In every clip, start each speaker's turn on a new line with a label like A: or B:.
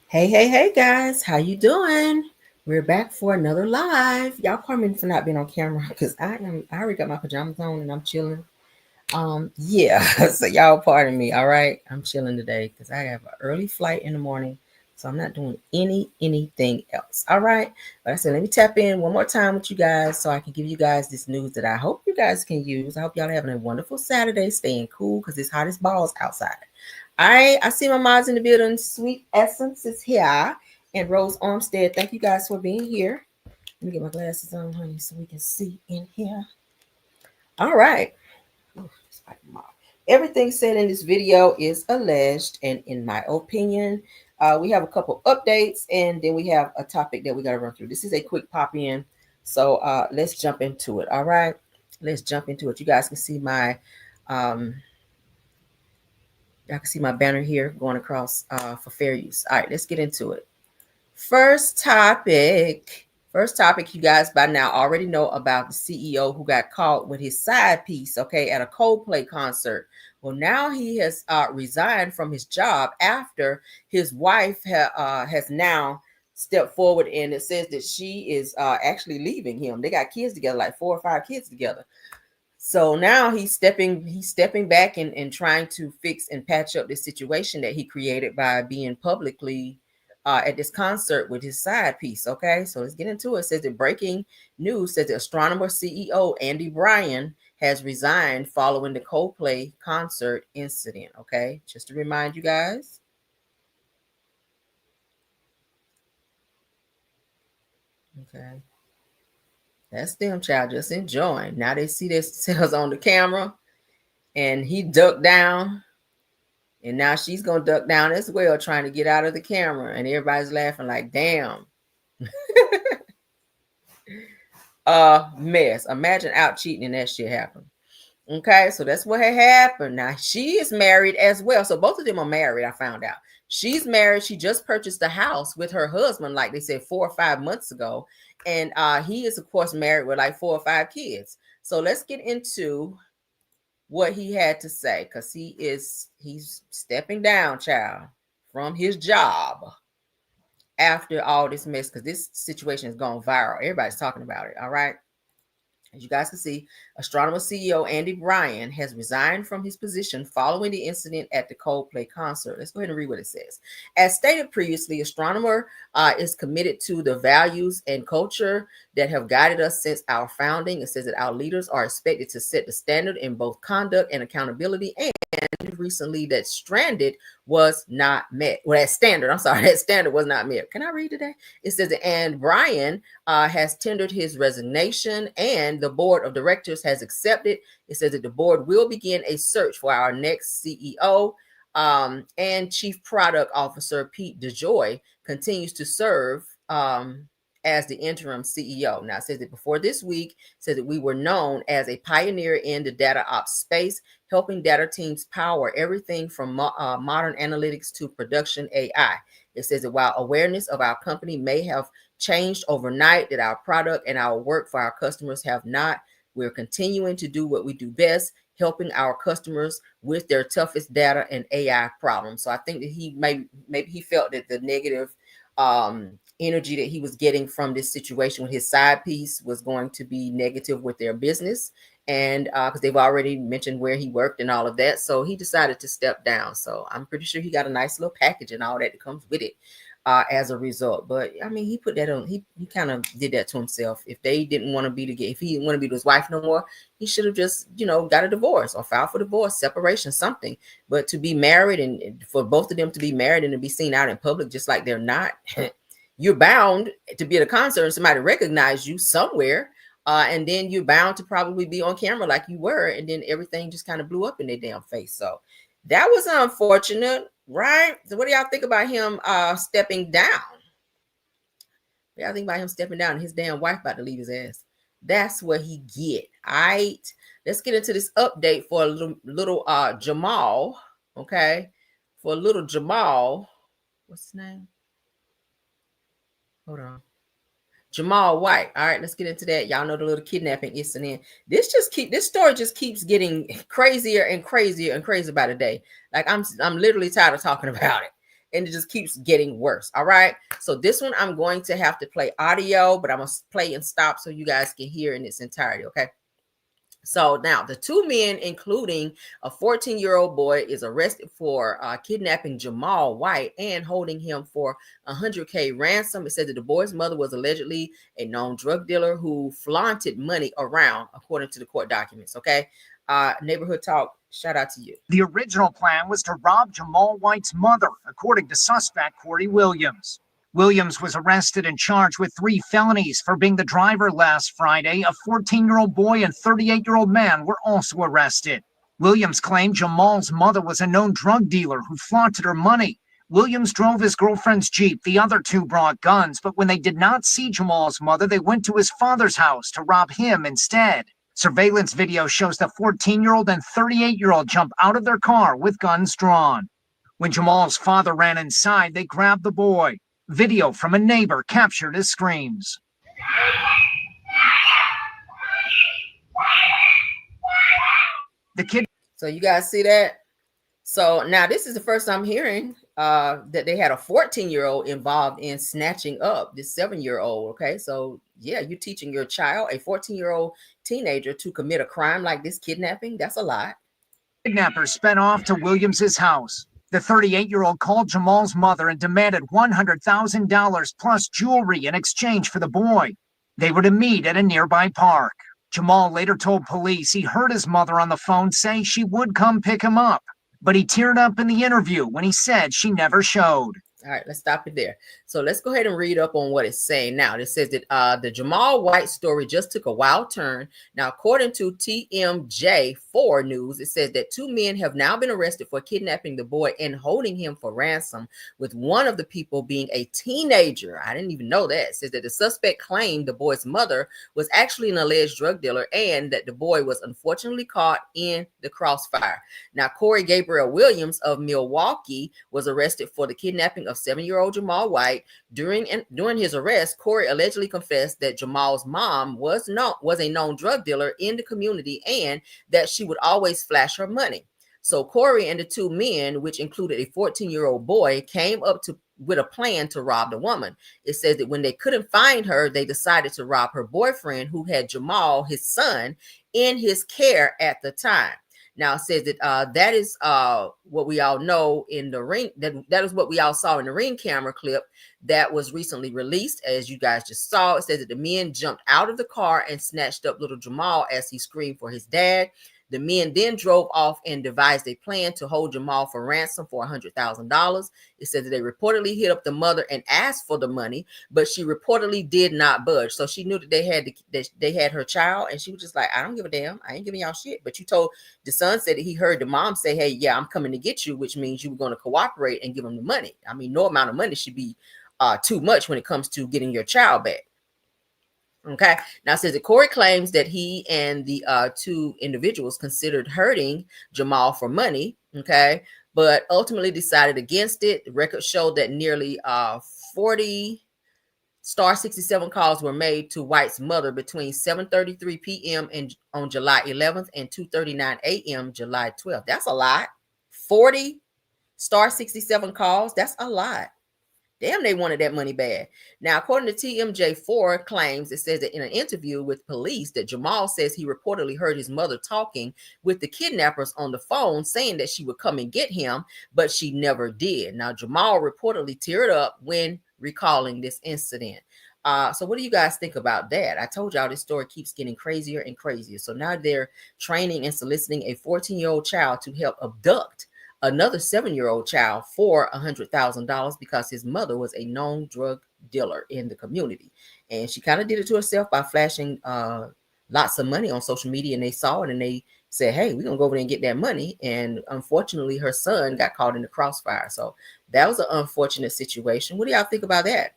A: Hey guys, how you doing? We're back for another live. Y'all pardon me for not being on camera because I already got my pajamas on and I'm chilling. Yeah, so y'all pardon me, all right? I'm chilling today because I have an early flight in the morning, so I'm not doing anything else. All right. But I said let me tap in one more time with you guys so I can give you guys this news that I hope you guys can use. I hope y'all are having a wonderful Saturday, staying cool because it's hot as balls outside. I see my mods in the building. Sweet Essence is here. And Rose Armstead. Thank you guys for being here. Let me get my glasses on, honey, so we can see in here. All right. Everything said in this video is alleged, and in my opinion, we have a couple updates, and then we have a topic that we got to run through. This is a quick pop in, so let's jump into it. All right, let's jump into it. You guys can see my y'all can see my banner here going across for fair use. All right, let's get into it. First topic. First topic, you guys by now already know about the CEO who got caught with his side piece, okay, at a Coldplay concert. Well, now he has resigned from his job after his wife has now stepped forward, and it says that she is actually leaving him. They got kids together, like 4 or 5 kids together. So now he's stepping back and trying to fix and patch up the situation that he created by being publicly at this concert with his side piece. Okay, so let's get into it. It says that breaking news says the Astronomer CEO Andy Bryan has resigned following the Coldplay concert incident. Okay, just to remind you guys. Okay, that's them, child, just enjoying. Now they see themselves on the camera, and he ducked down. And now she's going to duck down as well, trying to get out of the camera. And everybody's laughing like, damn. Mess. Imagine out cheating and that shit happened. Okay, so that's what had happened. Now, she is married as well. So both of them are married, I found out. She's married. She just purchased a house with her husband, like they said, 4 or 5 months ago. And he is, of course, married with like 4 or 5 kids. So let's get into what he had to say, because he's stepping down, child, from his job after all this mess, because this situation has gone viral. Everybody's talking about it. All right. As you guys can see, Astronomer CEO Andy Bryan has resigned from his position following the incident at the Coldplay concert. Let's go ahead and read what it says. As stated previously, Astronomer is committed to the values and culture that have guided us since our founding. It says that our leaders are expected to set the standard in both conduct and accountability, and recently that standard was not met. Well, that standard was not met. Can I read today? It says, and Bryan has tendered his resignation, and the board of directors has accepted. It says that the board will begin a search for our next CEO, and Chief Product Officer Pete DeJoy continues to serve as the interim CEO. Now, it says that before this week, it says that we were known as a pioneer in the data ops space, helping data teams power everything from modern analytics to production AI. It says that while awareness of our company may have changed overnight, that our product and our work for our customers have not. We're continuing to do what we do best, helping our customers with their toughest data and AI problems. So I think that he maybe he felt that the negative energy that he was getting from this situation with his side piece was going to be negative with their business, and because they've already mentioned where he worked and all of that, so he decided to step down. So I'm pretty sure he got a nice little package and all that comes with it as a result. But I mean, he put that on. He kind of did that to himself. If they didn't want to be together, if he didn't want to be with his wife no more, he should have just got a divorce or filed for divorce, separation, something. But to be married, and for both of them to be married and to be seen out in public just like they're not, you're bound to be at a concert and somebody recognize you somewhere. And then you're bound to probably be on camera like you were, and then everything just kind of blew up in their damn face. So that was unfortunate, right? So what do y'all think about him stepping down? What do y'all think about him stepping down and his damn wife about to leave his ass? That's what he get. All right. Let's get into this update for a little Jamal. Okay. For a little Jamal. What's his name? Hold on. Jamal White. All right, let's get into that. Y'all know the little kidnapping incident. This story just keeps getting crazier and crazier and crazier by the day. Like I'm literally tired of talking about it. and it just keeps getting worse. All right. So this one I'm going to have to play audio, but I'm going to play and stop so you guys can hear in its entirety. Okay. So now the two men, including a 14-year-old boy, is arrested for kidnapping Jamal White and holding him for $100K ransom. It says that the boy's mother was allegedly a known drug dealer who flaunted money around, according to the court documents. Okay. Neighborhood Talk, shout out to you.
B: The original plan was to rob Jamal White's mother, according to suspect Corey Williams. Williams was arrested and charged with 3 felonies for being the driver last Friday. A 14-year-old boy and 38-year-old man were also arrested. Williams claimed Jamal's mother was a known drug dealer who flaunted her money. Williams drove his girlfriend's Jeep. The other two brought guns, but when they did not see Jamal's mother, they went to his father's house to rob him instead. Surveillance video shows the 14-year-old and 38-year-old jump out of their car with guns drawn. When Jamal's father ran inside, they grabbed the boy. Video from a neighbor captured his screams. The kid.
A: So you guys see that? So now this is the first I'm hearing that they had a 14-year-old involved in snatching up this 7-year-old. Okay, so yeah, you're teaching your child, a 14-year-old teenager, to commit a crime like this, kidnapping. That's a lot.
B: Kidnappers sped off to Williams's house. The 38-year-old called Jamal's mother and demanded $100,000 plus jewelry in exchange for the boy. They were to meet at a nearby park. Jamal later told police he heard his mother on the phone say she would come pick him up, but he teared up in the interview when he said she never showed.
A: All right, let's stop it there. So let's go ahead and read up on what it's saying now. It says that the Jamal White story just took a wild turn. Now, according to TMJ4 News, it says that 2 men have now been arrested for kidnapping the boy and holding him for ransom, with one of the people being a teenager. I didn't even know that. It says that the suspect claimed the boy's mother was actually an alleged drug dealer and that the boy was unfortunately caught in the crossfire. Now, Corey Gabriel Williams of Milwaukee was arrested for the kidnapping of 7-year-old Jamal White. During his arrest, Corey allegedly confessed that Jamal's mom was a known drug dealer in the community and that she would always flash her money. So Corey and the 2 men, which included a 14-year-old boy, came up with a plan to rob the woman. It says that when they couldn't find her, they decided to rob her boyfriend, who had Jamal, his son, in his care at the time. Now it says that that is what we all know in the ring. That is what we all saw in the ring camera clip that was recently released. As you guys just saw, it says that the men jumped out of the car and snatched up little Jamal as he screamed for his dad. The men then drove off and devised a plan to hold Jamal for ransom for $100,000. It says that they reportedly hit up the mother and asked for the money, but she reportedly did not budge. So she knew that they had her child, and she was just like, I don't give a damn. I ain't giving y'all shit. But the son said that he heard the mom say, hey, yeah, I'm coming to get you, which means you were going to cooperate and give him the money. I mean, no amount of money should be too much when it comes to getting your child back. Okay. Now it says that Corey claims that he and the 2 individuals considered hurting Jamal for money. Okay. But ultimately decided against it. The records showed that nearly 40 star 67 calls were made to White's mother between 7:33 p.m. and on July 11th and 2:39 a.m. July 12th. That's a lot. 40 star 67 calls. That's a lot. Damn, they wanted that money bad. Now, according to TMJ4 claims, it says that in an interview with police that Jamal says he reportedly heard his mother talking with the kidnappers on the phone, saying that she would come and get him, but she never did. Now, Jamal reportedly teared up when recalling this incident. So what do you guys think about that? I told y'all this story keeps getting crazier and crazier. So now they're training and soliciting a 14-year-old child to help abduct another 7-year-old child for $100,000 because his mother was a known drug dealer in the community. And she kind of did it to herself by flashing lots of money on social media, and they saw it and they said, hey, we're going to go over there and get that money. And unfortunately, her son got caught in the crossfire. So that was an unfortunate situation. What do y'all think about that?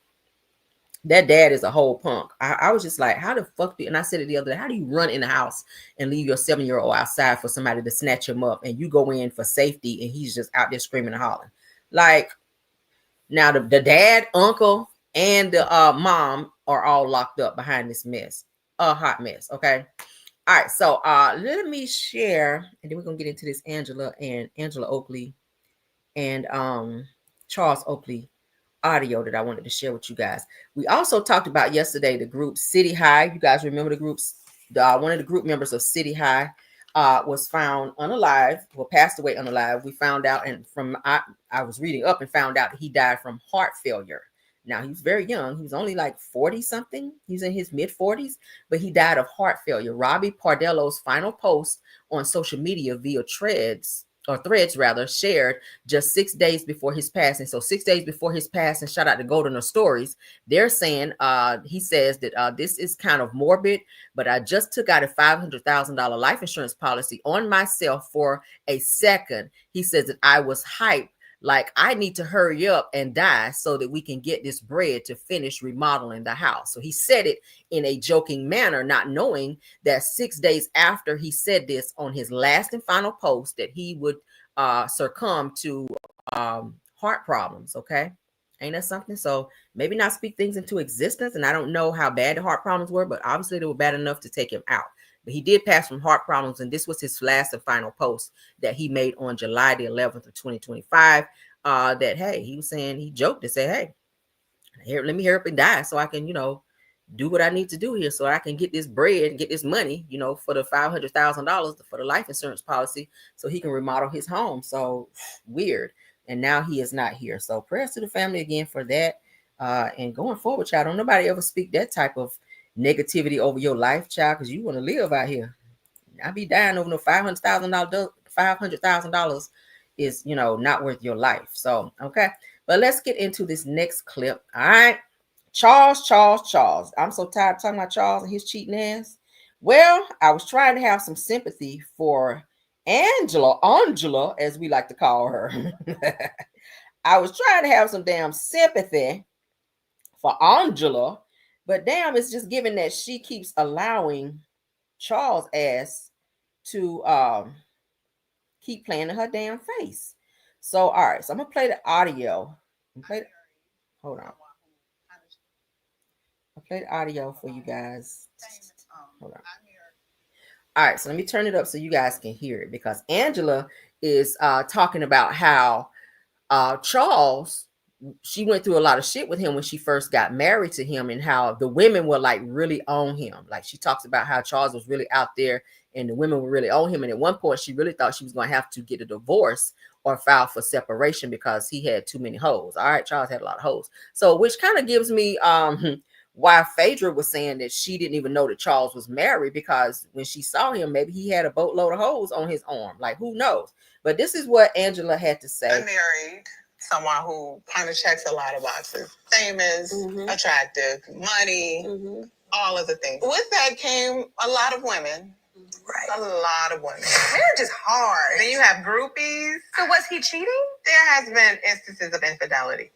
A: That dad is a whole punk. I was just like, how the fuck and I said it the other day, how do you run in the house and leave your 7-year-old outside for somebody to snatch him up and you go in for safety and he's just out there screaming and hollering? Like, now the dad, uncle, and the mom are all locked up behind this mess. A hot mess, okay? All right, so let me share, and then we're gonna get into this Angela Oakley and Charles Oakley audio that I wanted to share with you guys. We also talked about yesterday the group City High. You guys remember the groups? One of the group members of City High was found unalive, well, passed away unalive. We found out, and I was reading up and found out that he died from heart failure. Now, he was very young. He was only like 40 something. He was in his mid 40s, but he died of heart failure. Robbie Pardello's final post on social media via threads rather, shared just 6 days before his passing. So 6 days before his passing, shout out to Golden Stories. They're saying, he says that this is kind of morbid, but I just took out a $500,000 life insurance policy on myself for a second. He says that I was hyped, like I need to hurry up and die so that we can get this bread to finish remodeling the house. So he said it in a joking manner, not knowing that 6 days after he said this on his last and final post, that he would succumb to heart problems. Okay. Ain't that something? So maybe not speak things into existence. And I don't know how bad the heart problems were, but obviously they were bad enough to take him out. But he did pass from heart problems, and this was his last and final post that he made on July the 11th of 2025. That, hey, he was saying, he joked to say, hey, here, let me hurry up and die so I can, do what I need to do here so I can get this bread and get this money, for the $500,000 for the life insurance policy so he can remodel his home. So weird. And now he is not here. So prayers to the family again for that. And going forward, child, don't nobody ever speak that type of negativity over your life, child, because you want to live out here. I be dying over no $500,000 is, not worth your life. So, okay. But let's get into this next clip. All right. Charles. I'm so tired of talking about Charles and his cheating ass. Well, I was trying to have some sympathy for Angela, as we like to call her. I was trying to have some damn sympathy for Angela, but damn, it's just given that she keeps allowing Charles ass to keep playing in her damn face. So, all right, so I'm gonna play the audio. Hold on. I'll play the audio for you guys. Hold on. All right, so let me turn it up so you guys can hear it, because Angela is talking about how Charles, she went through a lot of shit with him when she first got married to him, and how the women were like really on him. Like, she talks about how Charles was really out there and the women were really on him. And at one point she really thought she was going to have to get a divorce or file for separation because he had too many hoes. All right, Charles had a lot of hoes. So, which kind of gives me why Phaedra was saying that she didn't even know that Charles was married, because when she saw him, maybe he had a boatload of hoes on his arm. Like, who knows? But this is what Angela had to say.
C: I married someone who kind of checks a lot of boxes. Famous, attractive, money, all of the things. With that came a lot of women. Right. A lot of women. Marriage is hard. Then you have groupies. So was he cheating? There has been instances of infidelity.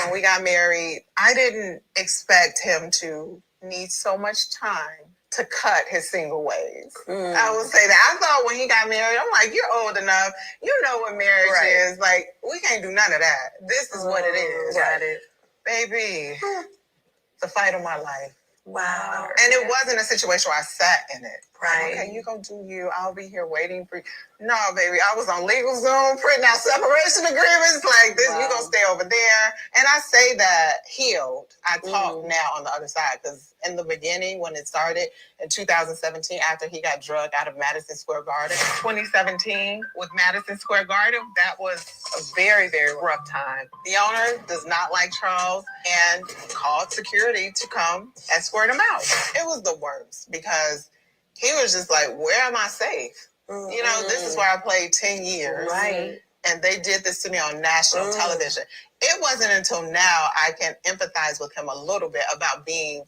C: When we got married, I didn't expect him to need so much time to cut his single ways. I would say that. I thought when he got married, I'm like, you're old enough. You know what marriage is. Like, we can't do none of that. This is what it is. Right. Baby, the fight of my life. Wow. And it wasn't a situation where I sat in it. Right. Okay, you gonna do you. I'll be here waiting for you. No, baby, I was on legal Zoom printing out separation agreements like this. Wow. You gonna stay over there. And I say that healed. I talk now on the other side, because in the beginning, when it started in 2017, after he got drugged out of Madison Square Garden, 2017 with Madison Square Garden, that was a very, very rough time. The owner does not like Charles and called security to come escort him out. It was the worst, because he was just like, where am I safe? You know, this is where I played 10 years. Right. And they did this to me on national television. It wasn't until now I can empathize with him a little bit about being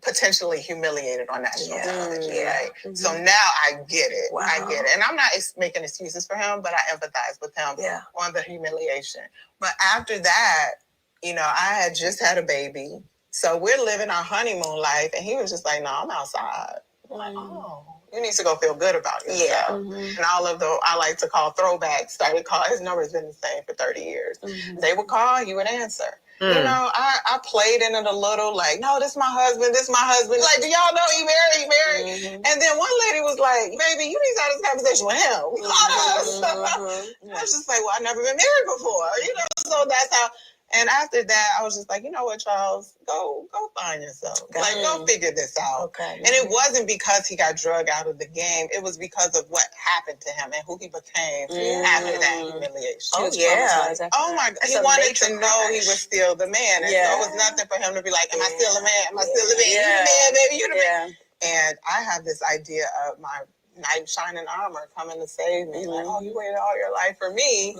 C: potentially humiliated on national television. Right? So now I get it. Wow. I get it. And I'm not making excuses for him, but I empathize with him on the humiliation. But after that, you know, I had just had a baby. So we're living our honeymoon life. And he was just like, no, I'm outside. I'm like, oh, you need to go feel good about yourself. And all of the, I like to call throwbacks, started calling. His number's been the same for 30 years. They would call, he would answer. You know, I played in it a little, like, no, this my husband, this my husband. Like, do y'all know he married? And then one lady was like, baby, you need to have this conversation with him. I was just like, well, I've never been married before, you know, so that's how. And after that, I was just like, you know what, Charles, go find yourself. Like, go figure this out. Okay. And it wasn't because he got drugged out of the game. It was because of what happened to him and who he became after that humiliation.
D: Oh, yeah.
C: Oh, my God. He wanted to know he was still the man. And so it was nothing for him to be like, am I still a man? Am I still a man? You the man, baby. You the man. And I have this idea of my knight in shining armor coming to save me. Like, oh, you waited all your life for me.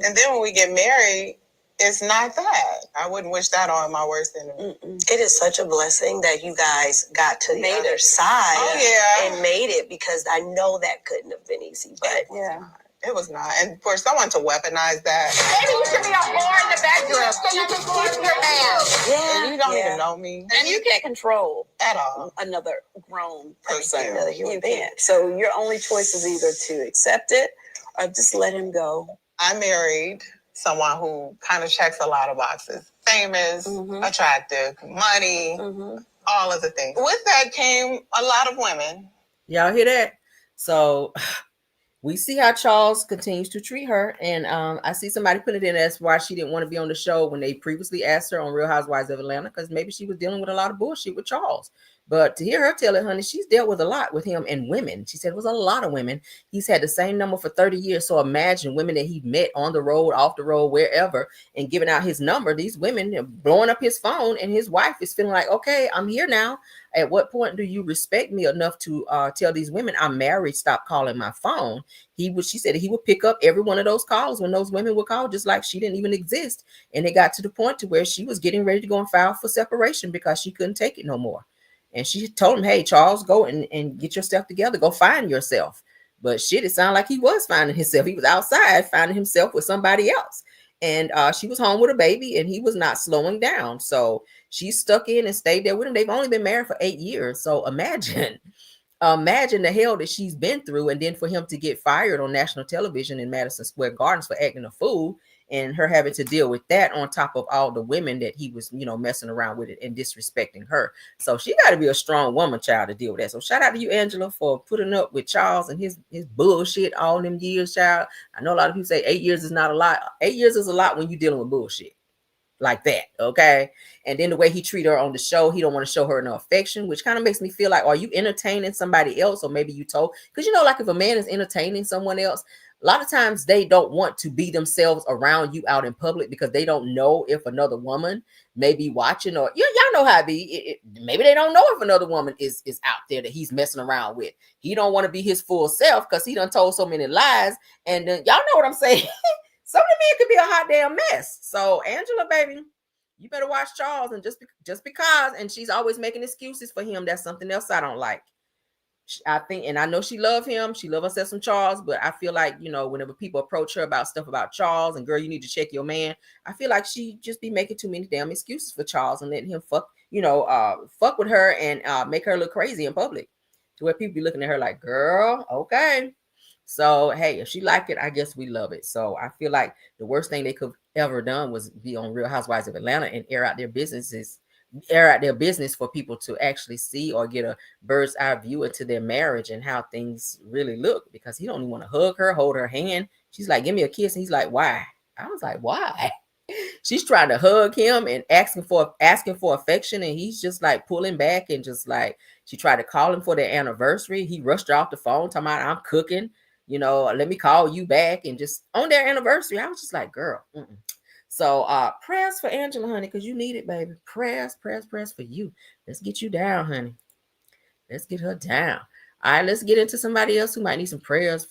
C: And then when we get married, it's not that. I wouldn't wish that on my worst enemy.
D: It is such a blessing that you guys got to the other side and made it, because I know that couldn't have been easy. But
C: it was not. And for someone to weaponize that.
E: Maybe you should be a whore in the bedroom so you can keep your man.
C: And you don't even know me.
F: And you can't control
C: at all
F: another grown person.
D: Another human being.
F: So your only choice is either to accept it or just let him go.
C: I married someone who kind of checks a lot of boxes. Famous, attractive, money, all of the things. With that came a lot of women.
A: Y'all hear that? So we see how Charles continues to treat her. And I see somebody put it in as why she didn't want to be on the show when they previously asked her on Real Housewives of Atlanta, because maybe she was dealing with a lot of bullshit with Charles. But to hear her tell it, honey, she's dealt with a lot with him and women. She said it was a lot of women. He's had the same number for 30 years. So imagine women that he met on the road, off the road, wherever, and giving out his number. These women are blowing up his phone, and his wife is feeling like, okay, I'm here now. At what point do you respect me enough to tell these women I'm married, stop calling my phone? She said he would pick up every one of those calls when those women would call, just like she didn't even exist. And it got to the point to where she was getting ready to go and file for separation because she couldn't take it no more. And she told him, hey, Charles, go and get yourself together. Go find yourself. But shit, it sounded like he was finding himself. He was outside finding himself with somebody else. And she was home with a baby, and he was not slowing down. So she stuck in and stayed there with him. They've only been married for 8 years. So imagine the hell that she's been through. And then for him to get fired on national television in Madison Square Gardens for acting a fool, and her having to deal with that on top of all the women that he was, messing around with it and disrespecting her. So she got to be a strong woman, child, to deal with that. So shout out to you, Angela, for putting up with Charles and his bullshit all them years, child. I know a lot of people say 8 years is not a lot. 8 years is a lot when you're dealing with bullshit like that, okay? And then the way he treated her on the show, he don't want to show her no affection, which kind of makes me feel like, are you entertaining somebody else? Or maybe you told, because like if a man is entertaining someone else, a lot of times they don't want to be themselves around you out in public because they don't know if another woman may be watching, or y'all know how it be. Maybe they don't know if another woman is out there that he's messing around with. He don't want to be his full self because he done told so many lies. And y'all know what I'm saying. Some of the men could be a hot damn mess. So Angela, baby, you better watch Charles. And just because, and she's always making excuses for him. That's something else I don't like. I think, and I know she love him. She love herself some Charles, but I feel like, whenever people approach her about stuff about Charles and girl, you need to check your man. I feel like she just be making too many damn excuses for Charles and letting him fuck with her and make her look crazy in public to where people be looking at her like, girl, okay. So, hey, if she like it, I guess we love it. So I feel like the worst thing they could ever done was be on Real Housewives of Atlanta and air out their business for people to actually see or get a bird's eye view into their marriage and how things really look, because he don't even want to hug her, hold her hand. She's like, give me a kiss. And he's like, why? I was like, why? She's trying to hug him and asking for affection. And he's just like pulling back, and just like, she tried to call him for their anniversary. He rushed her off the phone talking about, I'm cooking, let me call you back. And just on their anniversary, I was just like, girl, So prayers for Angela, honey, because you need it, baby. Prayers for you. Let's get you down, honey. Let's get her down. All right, let's get into somebody else who might need some prayers.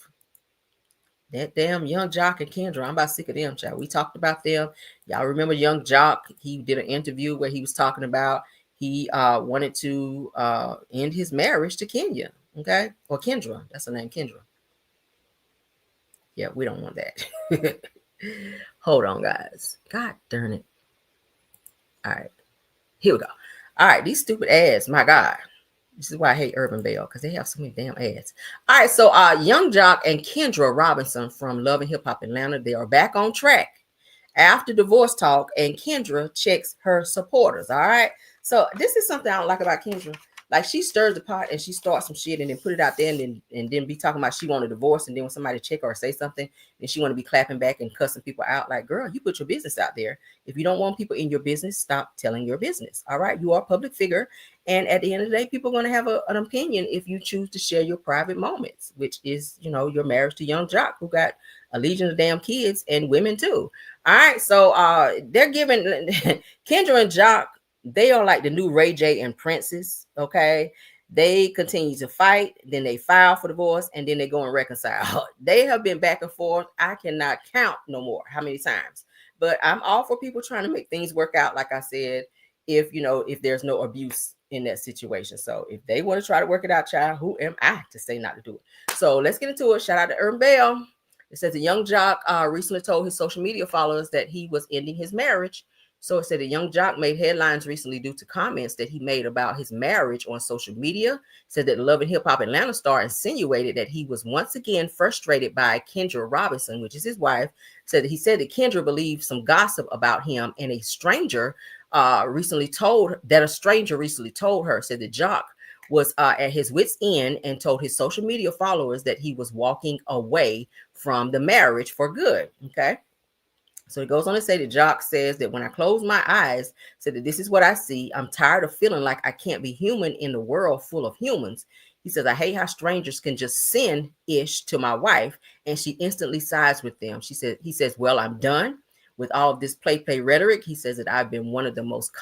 A: That damn young Jock and Kendra. I'm about sick of them, child. We talked about them. Y'all remember young Jock? He did an interview where he was talking about he wanted to end his marriage to Kenya, okay? Or Kendra. That's her name, Kendra. Yeah, we don't want that. Hold on, guys. God darn it. All right. Here we go. All right. These stupid ads. My God. This is why I hate Urban Bell, because they have so many damn ads. All right. So Young Jock and Kendra Robinson from Love and Hip Hop Atlanta, they are back on track after divorce talk, and Kendra checks her supporters. All right. So this is something I don't like about Kendra. Like, she stirs the pot and she starts some shit and then put it out there and then be talking about she want a divorce, and then when somebody check her or say something, then she want to be clapping back and cussing people out. Like, girl, you put your business out there. If you don't want people in your business, stop telling your business. All right. You are a public figure. And at the end of the day, people are going to have an opinion if you choose to share your private moments, which is, your marriage to young Jock, who got a legion of damn kids and women too. All right. So they're giving Kendra and Jock, they are like the new Ray J and Princess. Okay. They continue to fight, then they file for divorce, and then they go and reconcile. They have been back and forth. I cannot count no more how many times. But I'm all for people trying to make things work out, like I said, if there's no abuse in that situation. So if they want to try to work it out, child, who am I to say not to do it? So let's get into it. Shout out to Urban Bell. It says a young Jock recently told his social media followers that he was ending his marriage. So it said a young Jock made headlines recently due to comments that he made about his marriage on social media. It said that the Love and Hip Hop Atlanta star insinuated that he was once again frustrated by Kendra Robinson, which is his wife. He said that Kendra believed some gossip about him, and a stranger recently told her, said that Jock was at his wit's end and told his social media followers that he was walking away from the marriage for good. Okay. So it goes on to say that Jock says that when I close my eyes, said that this is what I see. I'm tired of feeling like I can't be human in the world full of humans. He says, I hate how strangers can just send ish to my wife and she instantly sides with them. He says, well, I'm done with all of this play rhetoric. He says that I've been one of the most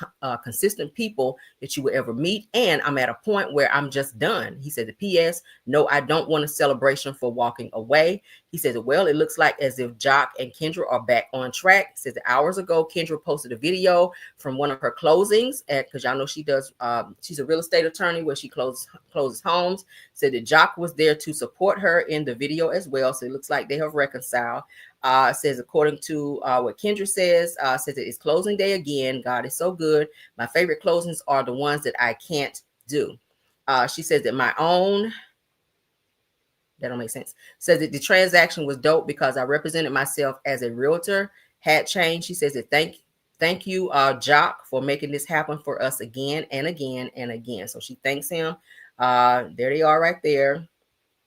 A: consistent people that you will ever meet. And I'm at a point where I'm just done. He said, the PS, no, I don't want a celebration for walking away. He says, well, it looks like as if Jock and Kendra are back on track. He says that hours ago, Kendra posted a video from one of her closings because y'all know she does. She's a real estate attorney where she closes homes. Said that Jock was there to support her in the video as well. So it looks like they have reconciled. Says according to what Kendra says that it's closing day again. God is so good. My favorite closings are the ones that I can't do. She says that that don't make sense. Says that the transaction was dope because I represented myself as a realtor, had changed. She says that thank you, Jock, for making this happen for us again and again and again. So she thanks him. There they are right there.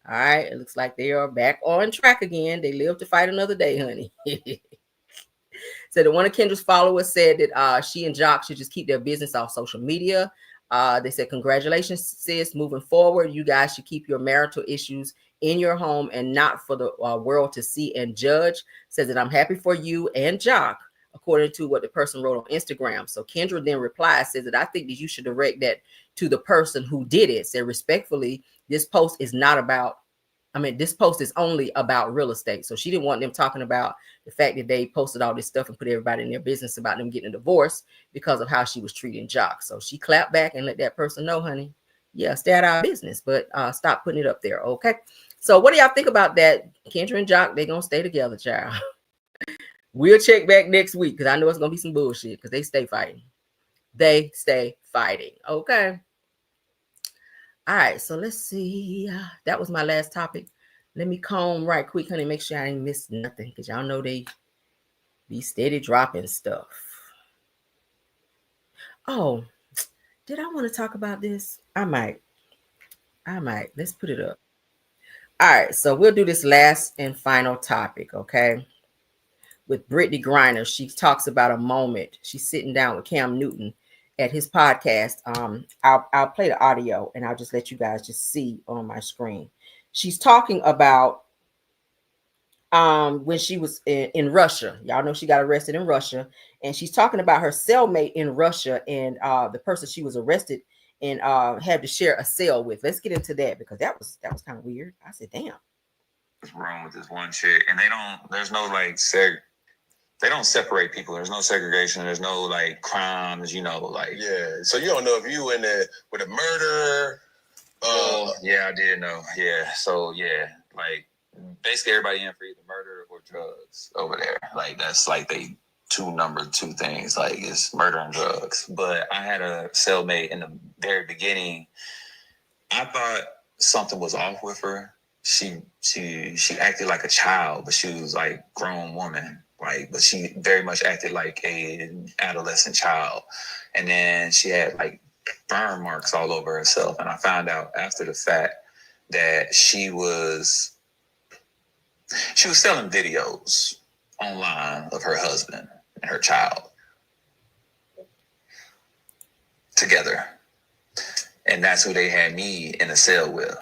A: All right. It looks like they are back on track again. They live to fight another day, honey. So that one of Kendra's followers said that she and Jock should just keep their business off social media. They said, congratulations, sis. Moving forward, you guys should keep your marital issues in your home and not for the world to see and judge. Says that I'm happy for you and Jock, according to what the person wrote on Instagram. So Kendra then replies, says that I think that you should direct that to the person who did it. Said respectfully, this post is only about real estate. So she didn't want them talking about the fact that they posted all this stuff and put everybody in their business about them getting a divorce because of how she was treating Jock. So she clapped back and let that person know, honey, yeah, stay out of our business, but stop putting it up there. Okay. So what do y'all think about that? Kendra and Jock, they're going to stay together, child. We'll check back next week because I know it's going to be some bullshit because they stay fighting. They stay fighting. Okay. All right. So let's see. That was my last topic. Let me comb right quick, honey, make sure I ain't missed nothing because y'all know they be steady dropping stuff. Oh, did I want to talk about this? I might. Let's put it up. All right. So we'll do this last and final topic. Okay. With Britney Grryer, she talks about a moment. She's sitting down with Cam Newton at his podcast. I'll play the audio and I'll just let you guys just see on my screen. She's talking about when she was in Russia. Y'all know she got arrested in Russia, and she's talking about her cellmate in Russia and the person she was arrested and had to share a cell with. Let's get into that because that was kind of weird. I said, damn.
G: What's wrong with this one chick? And there's no they don't separate people. There's no segregation. There's no like crimes,
H: Yeah. So you don't know if you in there with a murderer.
G: Yeah, I did know. Yeah. So yeah, like basically everybody in for either murder or drugs over there. Like that's like they number two things. Like it's murder and drugs. But I had a cellmate in the very beginning. I thought something was off with her. She acted like a child, but she was like a grown woman. like, but she very much acted like an adolescent child. And then she had like burn marks all over herself. And I found out after the fact that she was selling videos online of her husband and her child together. And that's who they had me in a cell with.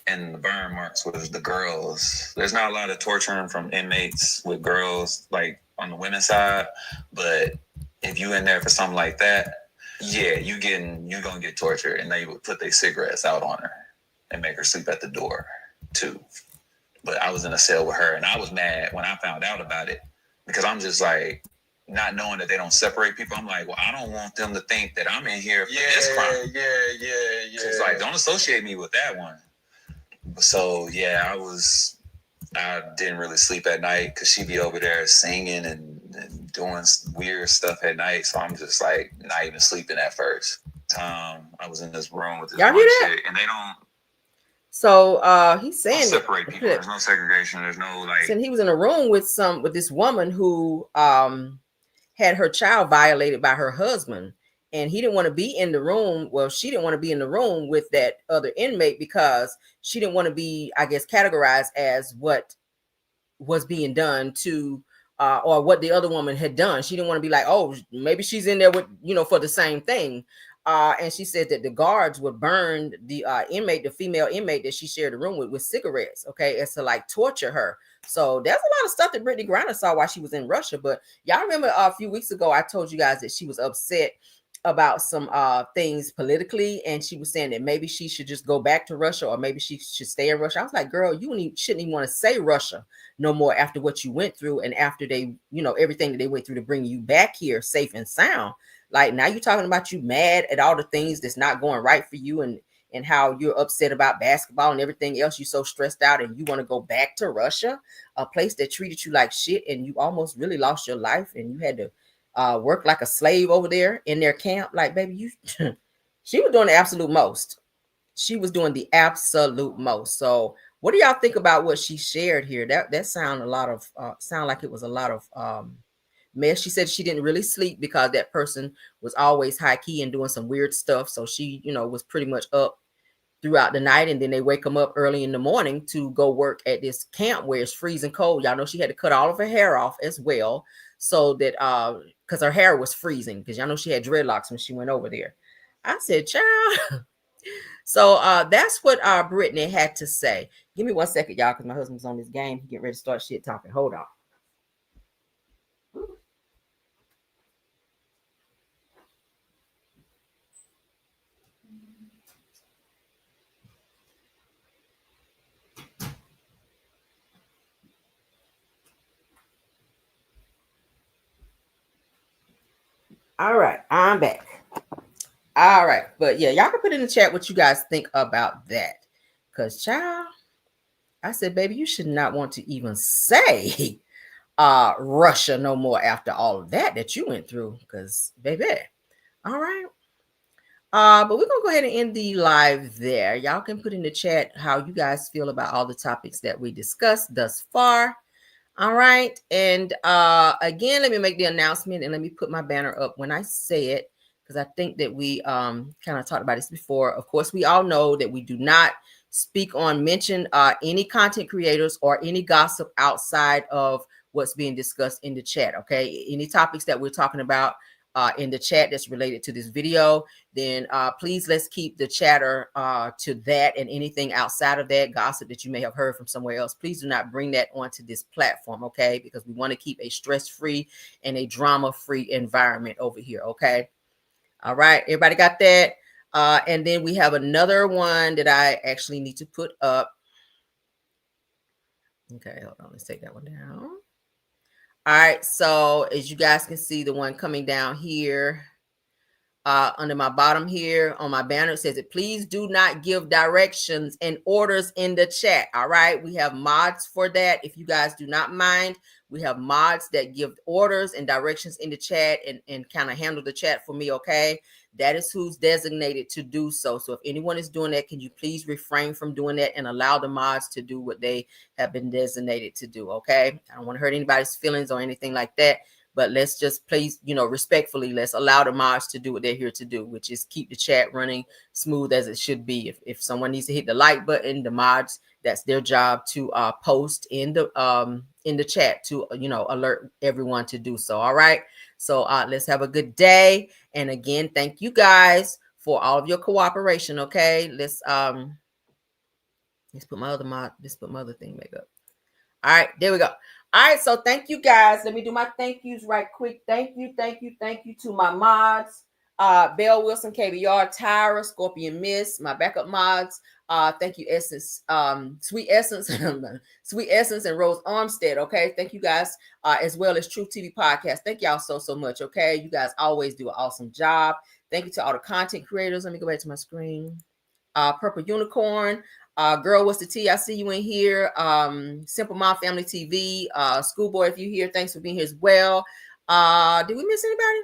G: And the burn marks was the girls. There's not a lot of torturing from inmates with girls, like on the women's side. But if you in there for something like that, yeah, you gonna get tortured. And they would put their cigarettes out on her and make her sleep at the door too. But I was in a cell with her, and I was mad when I found out about it, because I'm just like, not knowing that they don't separate people. I'm like, well, I don't want them to think that I'm in here for this crime.
H: Yeah.
G: It's like, don't associate me with that one. So yeah, I didn't really sleep at night because she'd be over there singing and doing weird stuff at night. So I'm just like not even sleeping at first. I was in this room with this one chick, and they don't.
A: So he's saying
G: separate people. There's no segregation. There's no like.
A: And he was in a room with this woman who had her child violated by her husband, and he didn't want to be in the room. Well, she didn't want to be in the room with that other inmate because she didn't want to be, I guess, categorized as what was being done to or what the other woman had done. She didn't want to be like, oh, maybe she's in there with, for the same thing. And she said that the guards would burn the inmate, the female inmate that she shared the room with cigarettes. Okay, it's to like torture her. So there's a lot of stuff that Britney Grryer saw while she was in Russia. But y'all remember a few weeks ago, I told you guys that she was upset about some things politically, and she was saying that maybe she should just go back to Russia, or maybe she should stay in Russia. I was like, girl, you shouldn't even want to say Russia no more after what you went through, and after they, everything that they went through to bring you back here safe and sound. Like, now you're talking about you mad at all the things that's not going right for you, and how you're upset about basketball and everything else. You're so stressed out, and you want to go back to Russia, a place that treated you like shit, and you almost really lost your life, and you had to work like a slave over there in their camp. Like, baby, she was doing the absolute most. She was doing the absolute most. So what do y'all think about what she shared here? That sound like it was a lot of mess. She said she didn't really sleep because that person was always high key and doing some weird stuff. So she, was pretty much up throughout the night, and then they wake them up early in the morning to go work at this camp where it's freezing cold. Y'all know she had to cut all of her hair off as well, so that because her hair was freezing, because y'all know she had dreadlocks when she went over there. I said, child. So that's what Britney had to say. Give me 1 second, y'all, because my husband's on this game. He getting ready to start shit talking. Hold on. All right, I'm back. All right, but yeah, y'all can put in the chat what you guys think about that. Because, child, I said, baby, you should not want to even say Russia no more after all of that you went through. Because, baby, all right. But we're going to go ahead and end the live there. Y'all can put in the chat how you guys feel about all the topics that we discussed thus far. All right. And again, let me make the announcement, and let me put my banner up when I say it, because I think that we kind of talked about this before. Of course, we all know that we do not speak on, mention any content creators or any gossip outside of what's being discussed in the chat. Okay. Any topics that we're talking about in the chat that's related to this video, then please let's keep the chatter to that, and anything outside of that, gossip that you may have heard from somewhere else, please do not bring that onto this platform, okay? Because we want to keep a stress-free and a drama-free environment over here, okay? All right, everybody got that? And then we have another one that I actually need to put up. Okay, hold on, let's take that one down. All right, so as you guys can see, the one coming down here under my bottom here on my banner, it says it, please do not give directions and orders in the chat. All right, we have mods for that. If you guys do not mind, We have mods that give orders and directions in the chat and kind of handle the chat for me, okay? That is who's designated to do so. So if anyone is doing that, can you please refrain from doing that and allow the mods to do what they have been designated to do, okay? I don't want to hurt anybody's feelings or anything like that, but let's just please, respectfully, let's allow the mods to do what they're here to do, which is keep the chat running smooth as it should be. If someone needs to hit the like button, the mods, that's their job to post in the chat to, alert everyone to do so. All right. So let's have a good day. And again, thank you guys for all of your cooperation. Okay. Let's put my other thing back up. All right, there we go. All right, so thank you guys. Let me do my thank yous right quick. Thank you to my mods. Belle Wilson, KBR, Tyra, Scorpion Miss, my backup mods. Thank you, Essence, Sweet Essence, Sweet Essence, and Rose Armstead. Okay, thank you guys, as well as Truth TV Podcast. Thank y'all so much. Okay, you guys always do an awesome job. Thank you to all the content creators. Let me go back to my screen. Purple Unicorn. Girl, what's the T? I see you in here. Simple Mom Family TV. Schoolboy, if you're here, thanks for being here as well. Did we miss anybody?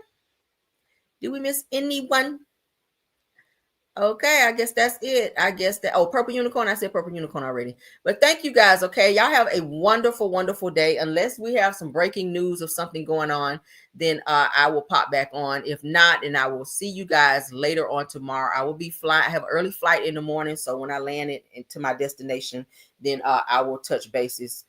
A: Did we miss anyone? Okay, I guess that's it. Purple Unicorn. I said Purple Unicorn already. But thank you guys, okay? Y'all have a wonderful, wonderful day. Unless we have some breaking news of something going on, then I will pop back on. If not, then I will see you guys later on tomorrow. I will be flying. I have an early flight in the morning, so when I land it into my destination, then I will touch bases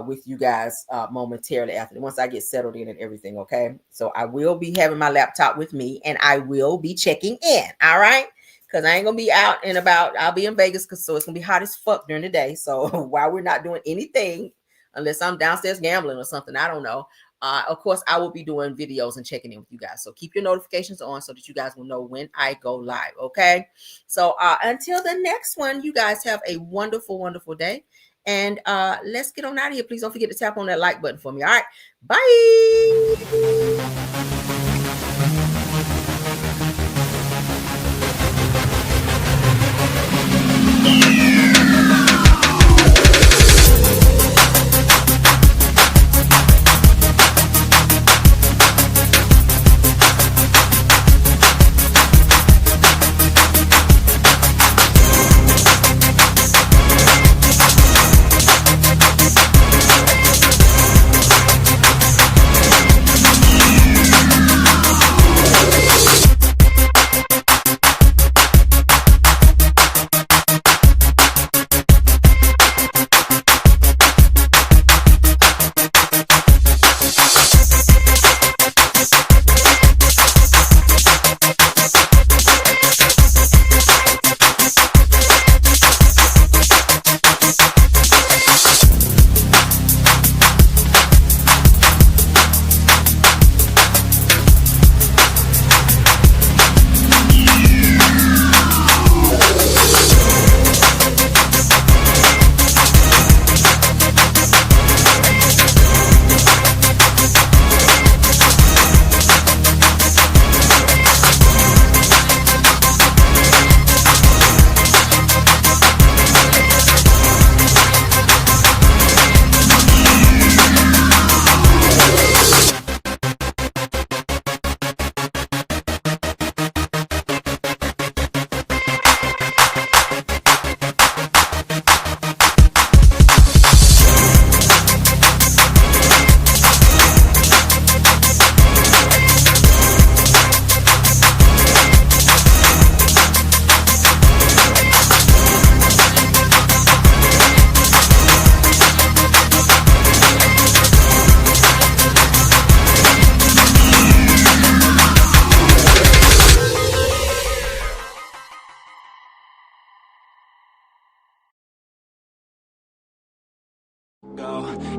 A: with you guys momentarily after, once I get settled in and everything, okay? So I will be having my laptop with me, and I will be checking in, all right? Because I ain't going to be out and about. I'll be in Vegas, so it's going to be hot as fuck during the day. So while we're not doing anything, unless I'm downstairs gambling or something, I don't know. Of course, I will be doing videos and checking in with you guys. So keep your notifications on so that you guys will know when I go live, okay? So until the next one, you guys have a wonderful, wonderful day. And let's get on out of here. Please don't forget to tap on that like button for me. All right. Bye.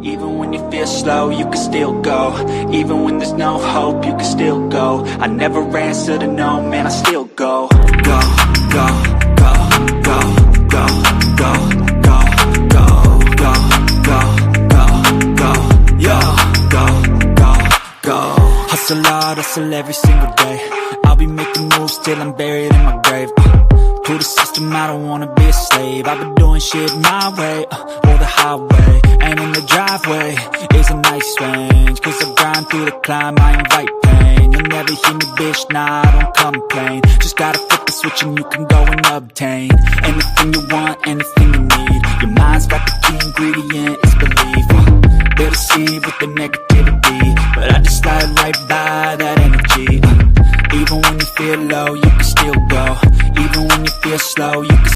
I: Even when you feel slow, you can still go. Even when there's no hope, you can still go. I never answer to no, man, I still go. Go, go, go, go, go, go, go, go, go, go, go, go, yo, go, go, go. Hustle hard, hustle every single day. I'll be making moves till I'm buried in my grave. To the system, I don't wanna be a slave. I've been doing shit my way, or the highway. And in the driveway is a nice way. nah, I don't complain. Just gotta flip the switch and you can